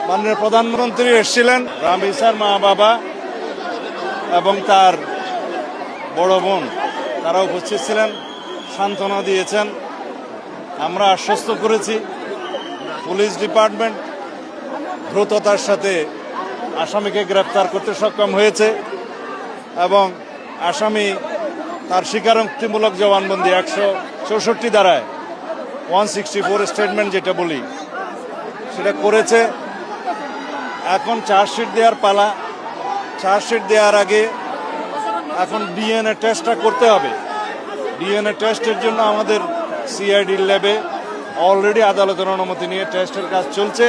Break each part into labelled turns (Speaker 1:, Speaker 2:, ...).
Speaker 1: মাননীয় প্রধানমন্ত্রী এসেছিলেন। রামিসার মা বাবা এবং তার বড় বোন তারা উপস্থিত ছিলেন, সান্ত্বনা দিয়েছেন। আমরা আশ্বস্ত করেছি পুলিশ ডিপার্টমেন্ট দ্রুততার সাথে আসামিকে গ্রেপ্তার করতে সক্ষম হয়েছে এবং আসামি তার স্বীকারোক্তিমূলক জবানবন্দি 164 ধারায় 164 স্টেটমেন্ট যেটা বলি সেটা করেছে। এখন চার্জশিট দেওয়ার পালা। চার্জশিট দেওয়ার আগে এখন ডিএনএ টেস্টটা করতে হবে। ডিএনএ টেস্টের জন্য আমাদের সিআইডির ল্যাবে অলরেডি আদালতের অনুমতি নিয়ে টেস্টের কাজ চলছে।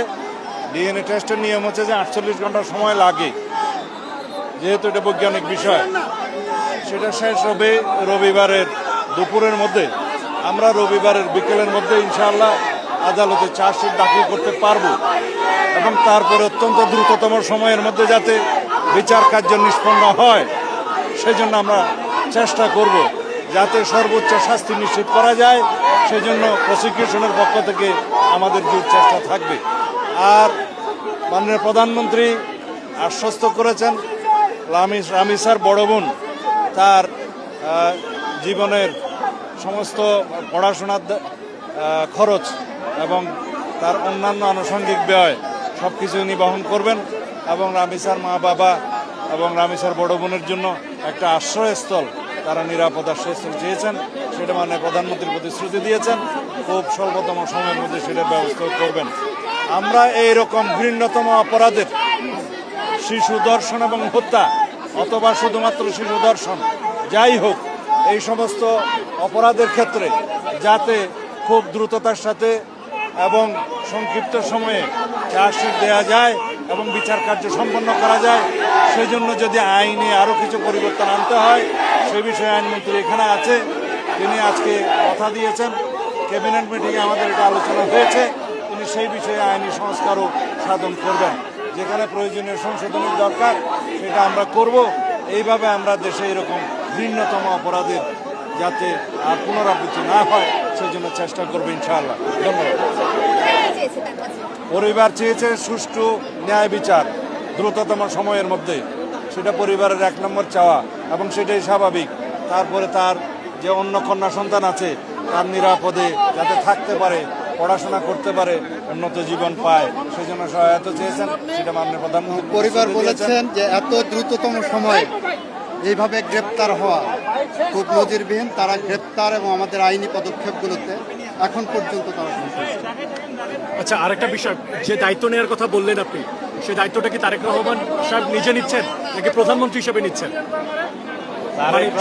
Speaker 1: ডিএনএ টেস্টের নিয়ম হচ্ছে যে 48 ঘন্টা সময় লাগে, যেহেতু এটা বৈজ্ঞানিক বিষয়। সেটা শেষ হবে রবিবারের দুপুরের মধ্যে। আমরা রবিবারের বিকেলের মধ্যে ইনশাআল্লাহ আদালতে চার্জশিট দাখিল করতে পারবো এবং তারপরে অত্যন্ত দ্রুততম সময়ের মধ্যে যাতে বিচার কার্য নিষ্পন্ন হয় সেজন্য আমরা চেষ্টা করব, যাতে সর্বোচ্চ শাস্তি নিশ্চিত করা যায়। সেজন্য প্রসিকিউশনের পক্ষ থেকে আমাদের জোর চেষ্টা থাকবে। আর মাননীয় প্রধানমন্ত্রী আশ্বস্ত করেছেন রামিসার বড় বোন তার জীবনের সমস্ত পড়াশোনার খরচ এবং তার অন্যান্য আনুষঙ্গিক ব্যয় সব কিছু উনি বহন করবেন এবং রামিসার মা বাবা এবং রামিসার বড় বোনের জন্য একটা আশ্রয়স্থল, তারা নিরাপদ আশ্রয়স্থল চেয়েছেন। সেটা মাননীয় প্রধানমন্ত্রীর প্রতিশ্রুতি দিয়েছেন, খুব স্বল্পতম সময়ের মধ্যে সেটার ব্যবস্থা করবেন। আমরা এইরকম ঘৃণ্যতম অপরাধের শিশু ধর্ষণ এবং হত্যা অথবা শুধুমাত্র শিশু ধর্ষণ যাই হোক, এই সমস্ত অপরাধের ক্ষেত্রে যাতে খুব দ্রুততার সাথে এবং সংক্ষিপ্ত সময়ে চার্জশিট দেওয়া যায় এবং বিচার কার্য সম্পন্ন করা যায়, সেই জন্য যদি আইনে আরও কিছু পরিবর্তন আনতে হয় সে বিষয়ে আইনমন্ত্রী এখানে আছে। তিনি আজকে কথা দিয়েছেন, ক্যাবিনেট মিটিংয়ে আমাদের এটা আলোচনা হয়েছে, তিনি সেই বিষয়ে আইনি সংস্কারও সাধন করবেন। যেখানে প্রয়োজনীয় সংশোধনের দরকার সেটা আমরা করব। এইভাবে আমরা দেশে এরকম ভিন্নতম অপরাধের যাতে আর পুনরাবৃত্তি না হয় সেজন্য চেষ্টা করবো ইনশাআল্লাহ। ধন্যবাদ। পরিবার চেয়েছে সুষ্ঠু ন্যায় বিচার দ্রুততম সময়ের মধ্যে, সেটা পরিবারের 1 নম্বর চাওয়া এবং সেটাই স্বাভাবিক। তারপরে তার যে অন্য কন্যা সন্তান আছে তার নিরাপদে যাতে থাকতে পারে, পড়াশোনা করতে পারে, উন্নত জীবন পায়, সেই জন্য সহায়তা চেয়েছেন। সেটা মাননীয় প্রধানমন্ত্রী
Speaker 2: পরিবার বলেছেন যে এত দ্রুততম সময়ে এইভাবে গ্রেপ্তার হওয়া খুব নজিরবিহীন। তারা গ্রেপ্তার এবং আমাদের আইনি পদক্ষেপগুলোতে এখন পর্যন্ত তারা সন্তুষ্ট।
Speaker 3: আচ্ছা, আরেকটা বিষয়, যে দায়িত্ব নেওয়ার কথা বললেন আপনি, সেই দায়িত্বটা কি তারেক রহমান সাহেব নিজে নিচ্ছেন নাকি প্রধানমন্ত্রী হিসেবে নিচ্ছেন?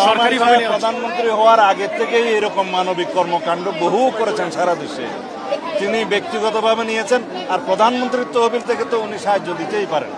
Speaker 1: সরকারিভাবে প্রধানমন্ত্রী হওয়ার আগে থেকেই এরকম মানবিক কর্মকাণ্ড বহু করেছেন সারা দেশে, তিনি ব্যক্তিগতভাবে নিয়েছেন। আর প্রধানমন্ত্রীর তহবিল থেকে তো উনি সাহায্য দিতেই পারেন।